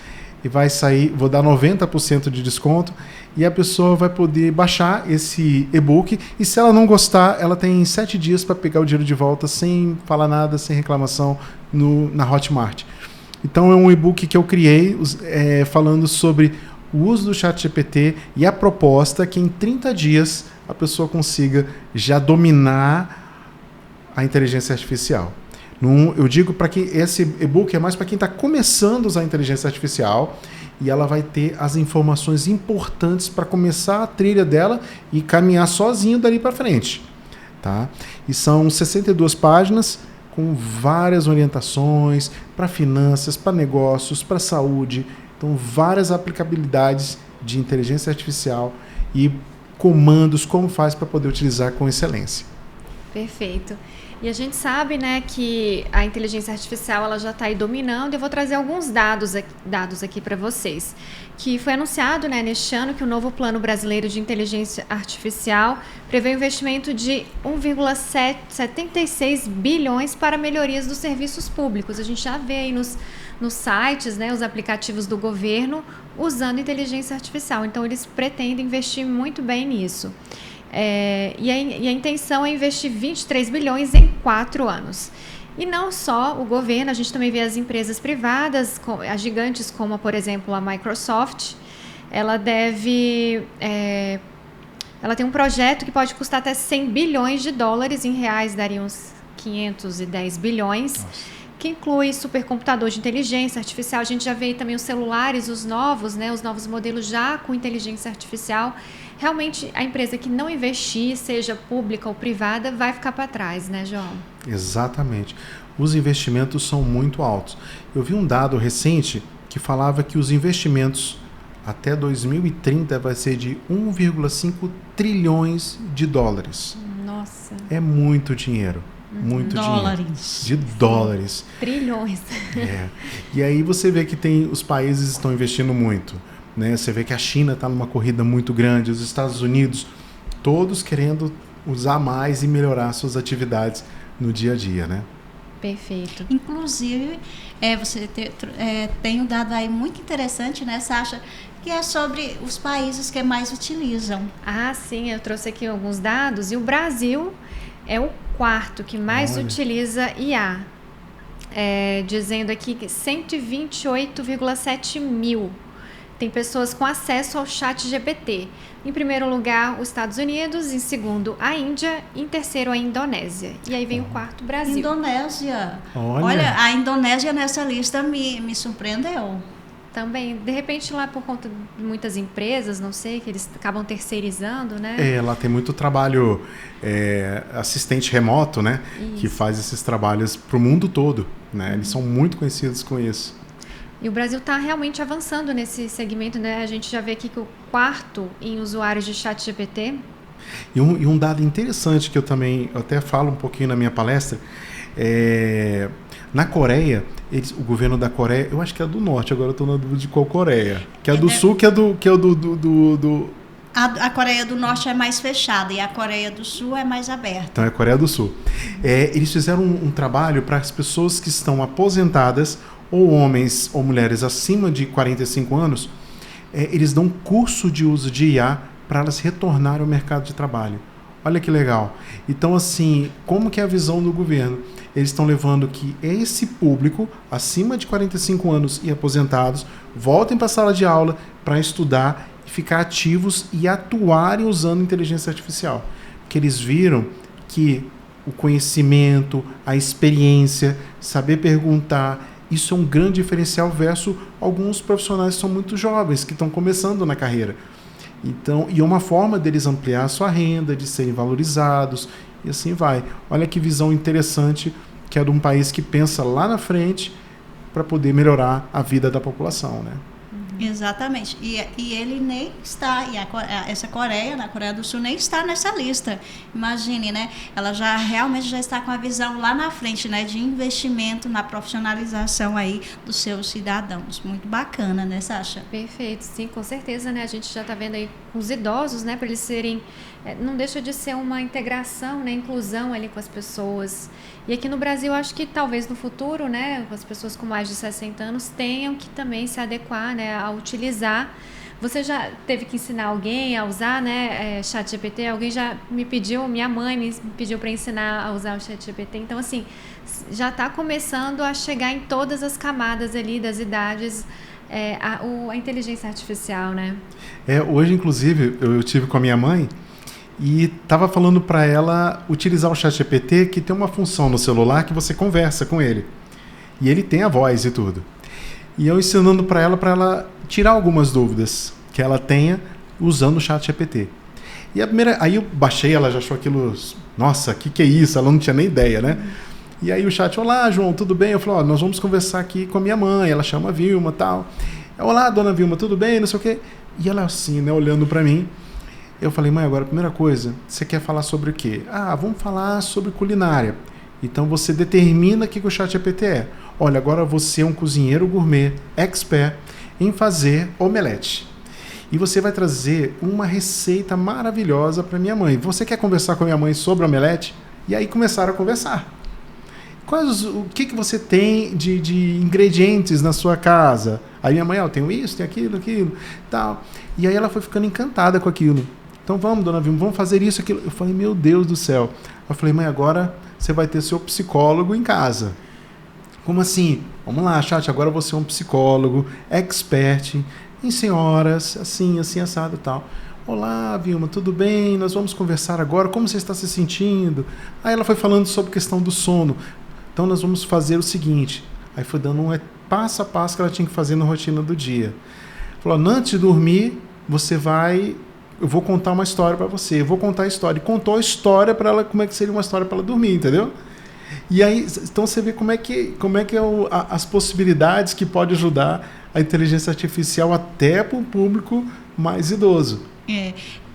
e vai sair, vou dar 90% de desconto e a pessoa vai poder baixar esse e-book e se ela não gostar, ela tem 7 dias para pegar o dinheiro de volta sem falar nada, sem reclamação na Hotmart. Então é um e-book que eu criei falando sobre o uso do ChatGPT e a proposta que em 30 dias a pessoa consiga já dominar a inteligência artificial. Eu digo para que esse e-book é mais para quem está começando a usar a inteligência artificial e ela vai ter as informações importantes para começar a trilha dela e caminhar sozinho dali para frente. Tá? E são 62 páginas com várias orientações para finanças, para negócios, para saúde. Então, várias aplicabilidades de inteligência artificial e comandos, como faz para poder utilizar com excelência. Perfeito. E a gente sabe, né, que a inteligência artificial ela já está aí dominando. Eu vou trazer alguns dados aqui para vocês. Que foi anunciado, né, neste ano que o novo Plano Brasileiro de Inteligência Artificial prevê um investimento de 1,76 bilhões para melhorias dos serviços públicos. A gente já vê aí nos sites, né, os aplicativos do governo usando inteligência artificial. Então, eles pretendem investir muito bem nisso. E a intenção é investir 23 bilhões em 4 anos. E não só o governo, a gente também vê as empresas privadas, as gigantes como, por exemplo, a Microsoft. Ela tem um projeto que pode custar até 100 bilhões de dólares, em reais daria uns 510 bilhões. Nossa. Que inclui supercomputador de inteligência artificial. A gente já vê também os celulares, os novos modelos já com inteligência artificial. Realmente, a empresa que não investir, seja pública ou privada, vai ficar para trás, né, João? Exatamente. Os investimentos são muito altos. Eu vi um dado recente que falava que os investimentos até 2030 vai ser de 1,5 trilhões de dólares. Nossa. É muito dinheiro. Muito dólares. Dinheiro. De dólares. Trilhões. E aí você vê que os países estão investindo muito. Né? Você vê que a China está numa corrida muito grande, os Estados Unidos, todos querendo usar mais e melhorar suas atividades no dia a dia, né? Perfeito. Inclusive, você tem um dado aí muito interessante, né, Sasha, que é sobre os países que mais utilizam. Ah, sim, eu trouxe aqui alguns dados e o Brasil é o 4º que mais utiliza IA. Dizendo aqui que 128,7 mil. Tem pessoas com acesso ao ChatGPT. Em primeiro lugar, os Estados Unidos, em segundo, a Índia, e em terceiro, a Indonésia. E aí vem o 4º, Brasil. Indonésia. Olha, a Indonésia nessa lista me surpreendeu. Também, de repente, lá por conta de muitas empresas, não sei, que eles acabam terceirizando, né? Lá tem muito trabalho assistente remoto, né? Isso. Que faz esses trabalhos para o mundo todo, né? Eles são muito conhecidos com isso. E o Brasil está realmente avançando nesse segmento, né? A gente já vê aqui que o 4º em usuários de ChatGPT. E um dado interessante que eu até falo um pouquinho na minha palestra, na Coreia, o governo da Coreia, eu acho que é do norte, agora eu estou na dúvida de qual Coreia, que é do sul, que é do A Coreia do Norte é mais fechada e a Coreia do Sul é mais aberta. Então é a Coreia do Sul. Eles fizeram um trabalho para as pessoas que estão aposentadas, ou homens ou mulheres acima de 45 anos, eles dão curso de uso de IA para elas retornarem ao mercado de trabalho. Olha que legal. Então, assim, como que é a visão do governo? Eles estão levando que esse público, acima de 45 anos e aposentados, voltem para a sala de aula para estudar, ficar ativos e atuarem usando inteligência artificial. Porque eles viram que o conhecimento, a experiência, saber perguntar, isso é um grande diferencial versus alguns profissionais que são muito jovens, que estão começando na carreira. Então, e é uma forma deles ampliar a sua renda, de serem valorizados, e assim vai. Olha que visão interessante que é de um país que pensa lá na frente para poder melhorar a vida da população, né? Exatamente. E ele nem está, essa Coreia, na Coreia do Sul, nem está nessa lista. Imagine, né? Ela já realmente já está com a visão lá na frente, né? De investimento na profissionalização aí dos seus cidadãos. Muito bacana, né, Sasha? Perfeito, sim, com certeza, né? A gente já está vendo aí com os idosos, né? Para eles serem... não deixa de ser uma integração, né? Inclusão ali com as pessoas. E aqui no Brasil, acho que talvez no futuro, né? As pessoas com mais de 60 anos tenham que também se adequar, né? A utilizar. Você já teve que ensinar alguém a usar, né? ChatGPT? Alguém já me pediu, minha mãe me pediu para ensinar a usar o ChatGPT. Então, assim, já está começando a chegar em todas as camadas ali das idades, a inteligência artificial, né? Hoje, inclusive, eu tive com a minha mãe e estava falando para ela utilizar o ChatGPT, que tem uma função no celular que você conversa com ele. E ele tem a voz e tudo. E eu ensinando para ela tirar algumas dúvidas que ela tenha usando o ChatGPT. E aí eu baixei, ela já achou aquilo, nossa, que é isso? Ela não tinha nem ideia, né? E aí o chat, olá, João, tudo bem? Eu falei, nós vamos conversar aqui com a minha mãe, ela chama Vilma e tal. Olá, dona Vilma, tudo bem? Não sei o quê. E ela assim, né, olhando para mim. Eu falei, mãe, agora a primeira coisa, você quer falar sobre o quê? Vamos falar sobre culinária. Então você determina o que o ChatGPT é. Olha, agora você é um cozinheiro gourmet, expert em fazer omelete. E você vai trazer uma receita maravilhosa para minha mãe. Você quer conversar com a minha mãe sobre omelete? E aí começaram a conversar. O que você tem de ingredientes na sua casa? Aí minha mãe, eu tenho isso, tem aquilo, tal. E aí ela foi ficando encantada com aquilo. Então vamos, dona Vilma, vamos fazer isso, aquilo. Eu falei, meu Deus do céu. Eu falei, mãe, agora você vai ter seu psicólogo em casa. Como assim? Vamos lá, chat, agora você é um psicólogo, expert em senhoras, assim, assado e tal. Olá, Vilma, tudo bem? Nós vamos conversar agora, como você está se sentindo? Aí ela foi falando sobre a questão do sono. Então nós vamos fazer o seguinte. Aí foi dando um passo a passo que ela tinha que fazer na rotina do dia. Falou, antes de dormir, eu vou contar uma história para você. Eu vou contar a história. E contou a história para ela, como é que seria uma história para ela dormir, entendeu? E aí, então você vê como é que as possibilidades que pode ajudar a inteligência artificial até para um público mais idoso.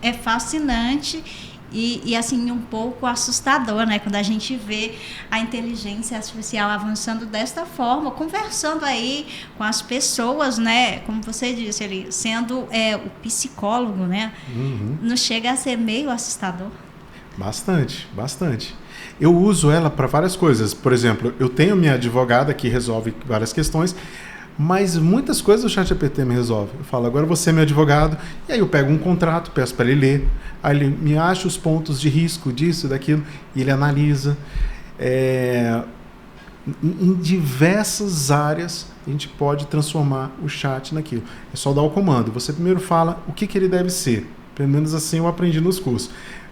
É fascinante e assim, um pouco assustador, né? Quando a gente vê a inteligência artificial avançando desta forma, conversando aí com as pessoas, né? Como você disse, ele sendo o psicólogo, né? Uhum. Não chega a ser meio assustador? Bastante, bastante. Eu uso ela para várias coisas. Por exemplo, eu tenho minha advogada que resolve várias questões, mas muitas coisas o ChatGPT me resolve. Eu falo, agora você é meu advogado, e aí eu pego um contrato, peço para ele ler, aí ele me acha os pontos de risco disso, daquilo, e ele analisa. Em diversas áreas a gente pode transformar o chat naquilo. É só dar o comando. Você primeiro fala o que ele deve ser. Pelo menos assim eu aprendi nos cursos.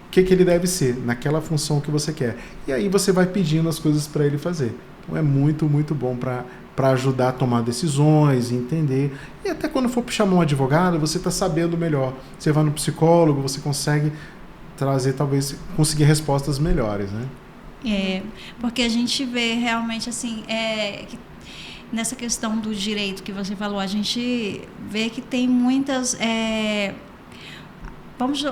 O que ele deve ser naquela função que você quer. E aí você vai pedindo as coisas para ele fazer. Então é muito, muito bom para ajudar a tomar decisões, entender. E até quando for chamar um advogado, você está sabendo melhor. Você vai no psicólogo, você consegue trazer, talvez, conseguir respostas melhores, né? Porque a gente vê realmente assim, que nessa questão do direito que você falou, a gente vê que tem muitas...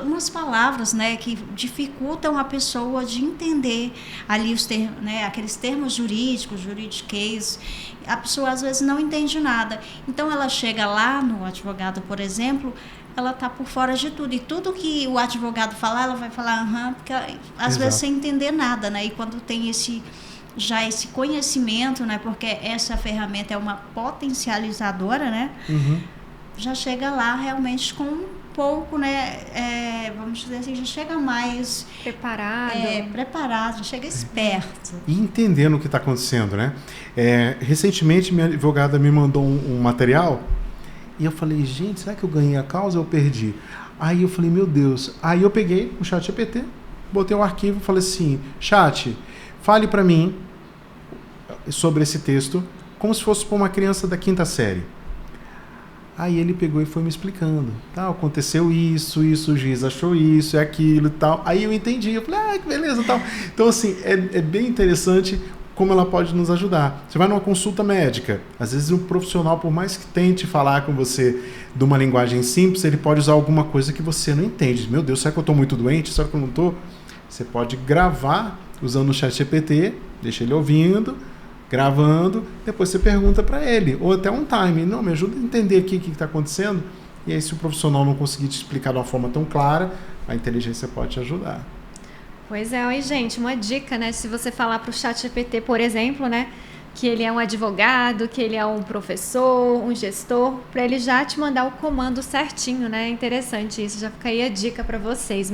umas palavras, né, que dificultam a pessoa de entender ali os termos, né, aqueles termos jurídicos, juridiquês. A pessoa às vezes não entende nada. Então ela chega lá no advogado, por exemplo, ela está por fora de tudo. E tudo que o advogado falar, ela vai falar porque às vezes sem entender nada, né? E quando tem esse conhecimento, né, porque essa ferramenta é uma potencializadora, né? Uhum. Já chega lá realmente com pouco, né, vamos dizer assim, já chega mais preparado, já chega esperto. E entendendo o que está acontecendo, né? Recentemente minha advogada me mandou um material e eu falei, gente, será que eu ganhei a causa ou eu perdi? Aí eu falei, meu Deus. Aí eu peguei o ChatGPT botei o arquivo e falei assim, chat, fale para mim sobre esse texto como se fosse para uma criança da 5ª série. Aí ele pegou e foi me explicando. Tá, aconteceu isso, o juiz achou isso, é aquilo e tal. Aí eu entendi, eu falei, que beleza tal. Então, assim, é bem interessante como ela pode nos ajudar. Você vai numa consulta médica, às vezes um profissional, por mais que tente falar com você de uma linguagem simples, ele pode usar alguma coisa que você não entende. Meu Deus, será que eu estou muito doente? Será que eu não estou? Você pode gravar usando o ChatGPT, deixa ele ouvindo, gravando, depois você pergunta para ele, ou até um time, não, me ajuda a entender aqui o que está acontecendo, e aí se o profissional não conseguir te explicar de uma forma tão clara, a inteligência pode te ajudar. Pois é, aí, gente, uma dica, né, se você falar para o ChatGPT, por exemplo, né, que ele é um advogado, que ele é um professor, um gestor, para ele já te mandar o comando certinho, né, interessante isso, já fica aí a dica para vocês,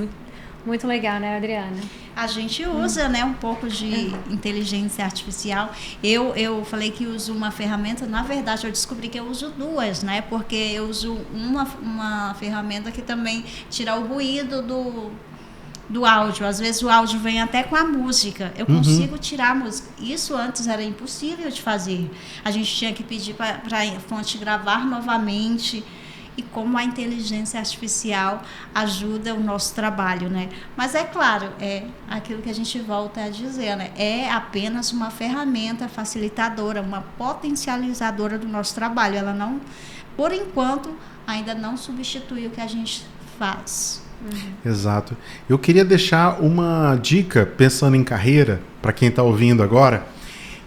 muito legal, né, Adriana? A gente usa, né, um pouco de inteligência artificial. Eu falei que uso uma ferramenta, na verdade eu descobri que eu uso duas, né, porque eu uso uma ferramenta que também tira o ruído do áudio. Às vezes o áudio vem até com a música. Eu consigo tirar a música. Isso antes era impossível de fazer. A gente tinha que pedir para a fonte gravar novamente. E como a inteligência artificial ajuda o nosso trabalho, né? Mas é claro, é aquilo que a gente volta a dizer, né? É apenas uma ferramenta facilitadora, uma potencializadora do nosso trabalho. Ela não, por enquanto, ainda não substitui o que a gente faz. Exato. Eu queria deixar uma dica, pensando em carreira, para quem está ouvindo agora,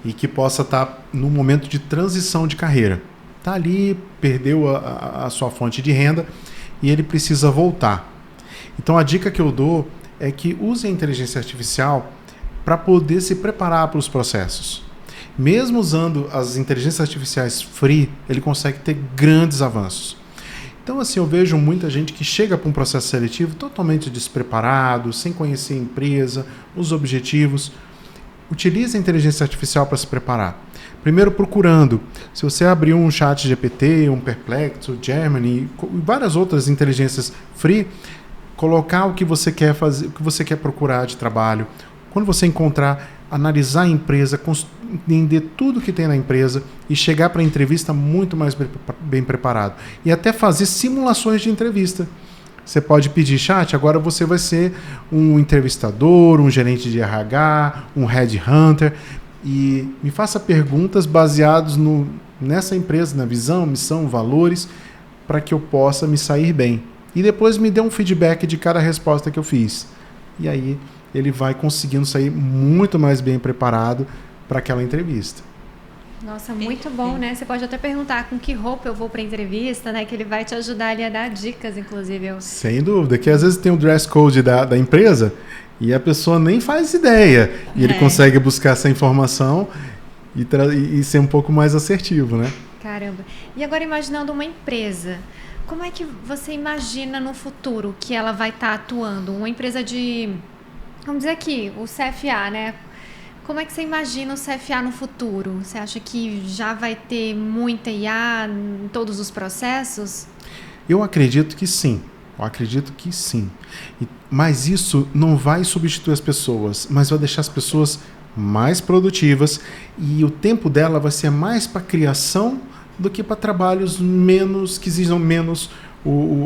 e que possa estar no momento de transição de carreira. Está ali, perdeu a sua fonte de renda e ele precisa voltar. Então a dica que eu dou é que use a inteligência artificial para poder se preparar para os processos. Mesmo usando as inteligências artificiais free, ele consegue ter grandes avanços. Então, assim, eu vejo muita gente que chega para um processo seletivo totalmente despreparado, sem conhecer a empresa, os objetivos. Utilize a inteligência artificial para se preparar. Primeiro procurando. Se você abrir um ChatGPT, um Perplexo, Gemini e várias outras inteligências free, colocar o que você quer fazer, o que você quer procurar de trabalho. Quando você encontrar, analisar a empresa, entender tudo que tem na empresa e chegar para a entrevista muito mais bem preparado. E até fazer simulações de entrevista. Você pode pedir, chat, agora você vai ser um entrevistador, um gerente de RH, um headhunter, e me faça perguntas baseadas nessa empresa, na visão, missão, valores, para que eu possa me sair bem. E depois me dê um feedback de cada resposta que eu fiz. E aí ele vai conseguindo sair muito mais bem preparado para aquela entrevista. Nossa, muito bom, né? Você pode até perguntar com que roupa eu vou para a entrevista, né? Que ele vai te ajudar ali a dar dicas, inclusive. Sem dúvida, que às vezes tem o dress code da empresa e a pessoa nem faz ideia. E ele consegue buscar essa informação e ser um pouco mais assertivo, né? Caramba. E agora imaginando uma empresa, como é que você imagina no futuro que ela vai estar atuando? Uma empresa de, vamos dizer aqui, o CFA, né? Como é que você imagina o CFA no futuro? Você acha que já vai ter muita IA em todos os processos? Eu acredito que sim. Mas isso não vai substituir as pessoas, mas vai deixar as pessoas mais produtivas e o tempo dela vai ser mais para criação do que para trabalhos que exijam menos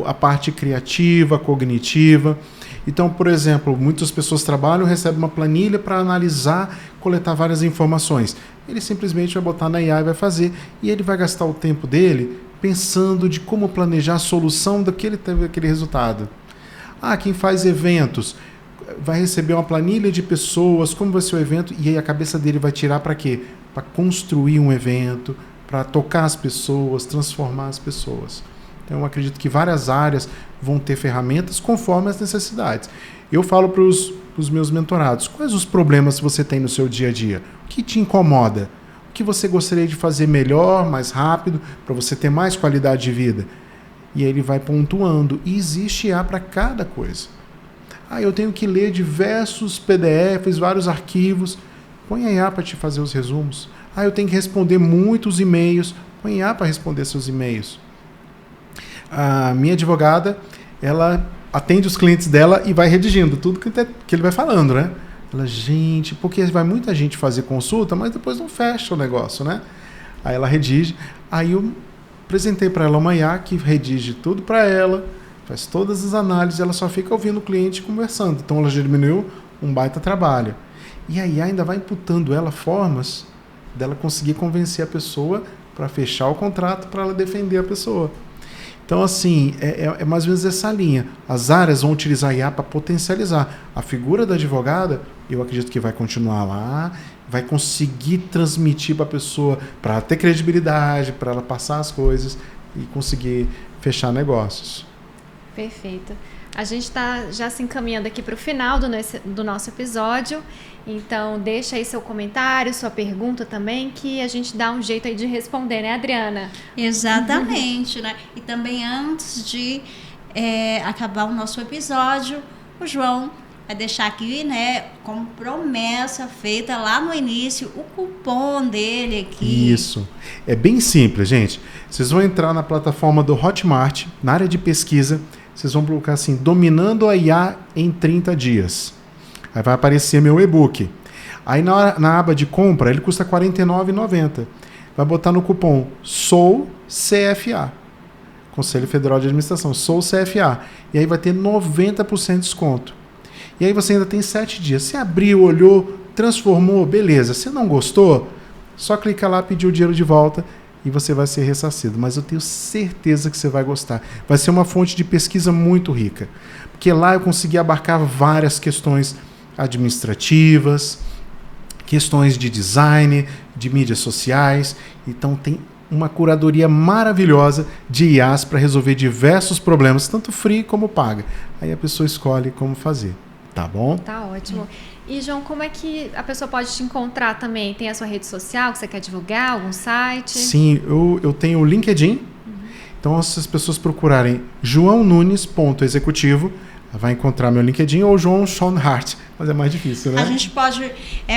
a parte criativa, cognitiva. Então, por exemplo, muitas pessoas trabalham, recebem uma planilha para analisar, coletar várias informações. Ele simplesmente vai botar na IA e vai fazer, e ele vai gastar o tempo dele pensando de como planejar a solução daquele resultado. Quem faz eventos vai receber uma planilha de pessoas, como vai ser o evento, e aí a cabeça dele vai tirar para quê? Para construir um evento, para tocar as pessoas, transformar as pessoas. Então, eu acredito que várias áreas vão ter ferramentas conforme as necessidades. Eu falo para os meus mentorados, quais os problemas que você tem no seu dia a dia? O que te incomoda? O que você gostaria de fazer melhor, mais rápido, para você ter mais qualidade de vida? E aí ele vai pontuando. E existe IA para cada coisa. Eu tenho que ler diversos PDFs, vários arquivos. Põe a IA para te fazer os resumos. Eu tenho que responder muitos e-mails. Põe a IA para responder seus e-mails. A minha advogada, ela atende os clientes dela e vai redigindo tudo que ele vai falando, né? Ela, gente, porque vai muita gente fazer consulta, mas depois não fecha o negócio, né? Aí ela redige, aí eu apresentei para ela uma IA que redige tudo para ela, faz todas as análises, ela só fica ouvindo o cliente conversando. Então ela já diminuiu um baita trabalho. E a IA ainda vai imputando ela formas dela conseguir convencer a pessoa para fechar o contrato, para ela defender a pessoa. Então, assim, é mais ou menos essa linha. As áreas vão utilizar a IA para potencializar. A figura da advogada, eu acredito que vai continuar lá, vai conseguir transmitir para a pessoa, para ela ter credibilidade, para ela passar as coisas e conseguir fechar negócios. Perfeito. A gente está já se encaminhando aqui para o final do nosso episódio, então deixa aí seu comentário, sua pergunta também, que a gente dá um jeito aí de responder, né, Adriana? Exatamente, né? E também antes de acabar o nosso episódio, o João vai deixar aqui, né, como promessa feita lá no início, o cupom dele aqui. Isso. É bem simples, gente. Vocês vão entrar na plataforma do Hotmart, na área de pesquisa, vocês vão colocar assim, Dominando a IA em 30 dias. Aí vai aparecer meu e-book. Aí na aba de compra, ele custa R$ 49,90. Vai botar no cupom SOUCFA. Conselho Federal de Administração, SOUCFA. E aí vai ter 90% de desconto. E aí você ainda tem 7 dias. Você abriu, olhou, transformou, beleza. Se não gostou, só clica lá, pedir o dinheiro de volta e você vai ser ressarcido. Mas eu tenho certeza que você vai gostar. Vai ser uma fonte de pesquisa muito rica. Porque lá eu consegui abarcar várias questões administrativas, questões de design, de mídias sociais. Então tem uma curadoria maravilhosa de IAs para resolver diversos problemas, tanto free como paga. Aí a pessoa escolhe como fazer. Tá bom? Tá ótimo. E, João, como é que a pessoa pode te encontrar também? Tem a sua rede social que você quer divulgar? Algum site? Sim, eu tenho o LinkedIn. Então, se as pessoas procurarem joaonunes.executivo, vai encontrar meu LinkedIn, ou João Schonhardt, mas é mais difícil, né? A gente pode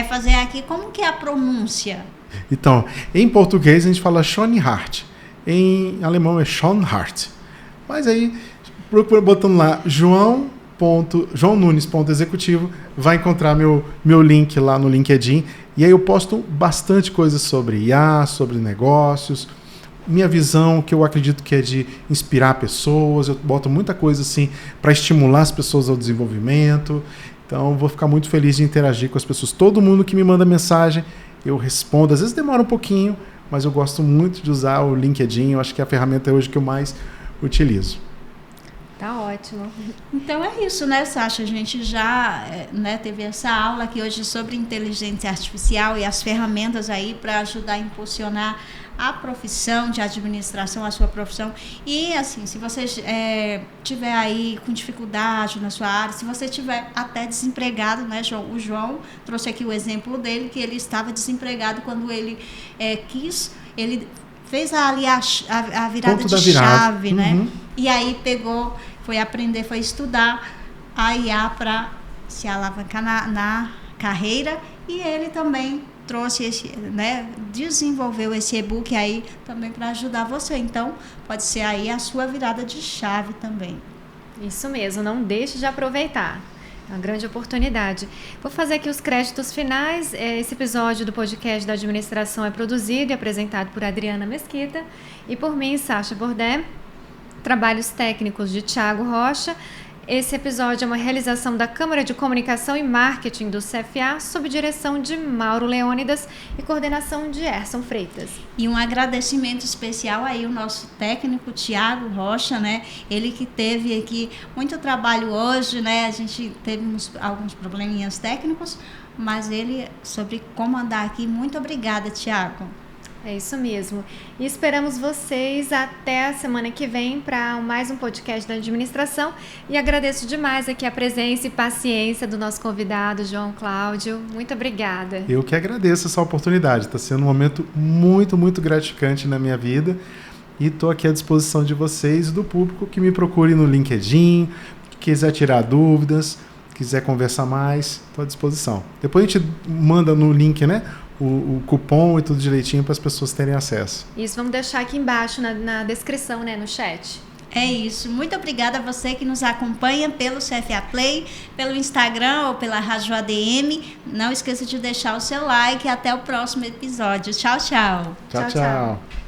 fazer aqui, como que é a pronúncia? Então, em português a gente fala Schonhardt, em alemão é Schonhardt. Mas aí, procura botando lá joaonunes.executivo, vai encontrar meu link lá no LinkedIn, e aí eu posto bastante coisas sobre IA, sobre negócios, minha visão, que eu acredito que é de inspirar pessoas, eu boto muita coisa assim para estimular as pessoas ao desenvolvimento. Então, vou ficar muito feliz de interagir com as pessoas. Todo mundo que me manda mensagem, eu respondo. Às vezes demora um pouquinho, mas eu gosto muito de usar o LinkedIn. Eu acho que é a ferramenta hoje que eu mais utilizo. Tá ótimo. Então é isso, né, Sasha? A gente já teve essa aula aqui hoje sobre inteligência artificial e as ferramentas aí para ajudar a impulsionar a profissão de administração, a sua profissão. E assim, se você tiver aí com dificuldade na sua área, se você tiver até desempregado, né, João? O João trouxe aqui o exemplo dele, que ele estava desempregado quando ele ele fez ali a virada de chave, né? E aí foi aprender, foi estudar a IA para se alavancar na carreira, e ele também trouxe desenvolveu esse e-book aí também para ajudar você. Então, pode ser aí a sua virada de chave também. Isso mesmo, não deixe de aproveitar. É uma grande oportunidade. Vou fazer aqui os créditos finais. Esse episódio do podcast da administração é produzido e apresentado por Adriana Mesquita e por mim, Sasha Bordé. Trabalhos técnicos de Thiago Rocha. Esse episódio é uma realização da Câmara de Comunicação e Marketing do CFA, sob direção de Mauro Leônidas e coordenação de Erson Freitas. E um agradecimento especial aí ao nosso técnico Thiago Rocha, né? Ele que teve aqui muito trabalho hoje, né? A gente teve alguns probleminhas técnicos, mas ele sobre comandar aqui. Muito obrigada, Thiago. É isso mesmo. E esperamos vocês até a semana que vem para mais um podcast da administração. E agradeço demais aqui a presença e paciência do nosso convidado, João Cláudio. Muito obrigada. Eu que agradeço essa oportunidade. Está sendo um momento muito, muito gratificante na minha vida. E estou aqui à disposição de vocês e do público que me procure no LinkedIn, que quiser tirar dúvidas, quiser conversar mais, estou à disposição. Depois a gente manda no link, né? O cupom e tudo direitinho para as pessoas terem acesso. Isso, vamos deixar aqui embaixo na descrição, né, no chat. É isso. Muito obrigada a você que nos acompanha pelo CFA Play, pelo Instagram ou pela Rádio ADM. Não esqueça de deixar o seu like. Até o próximo episódio. Tchau, tchau. Tchau, tchau.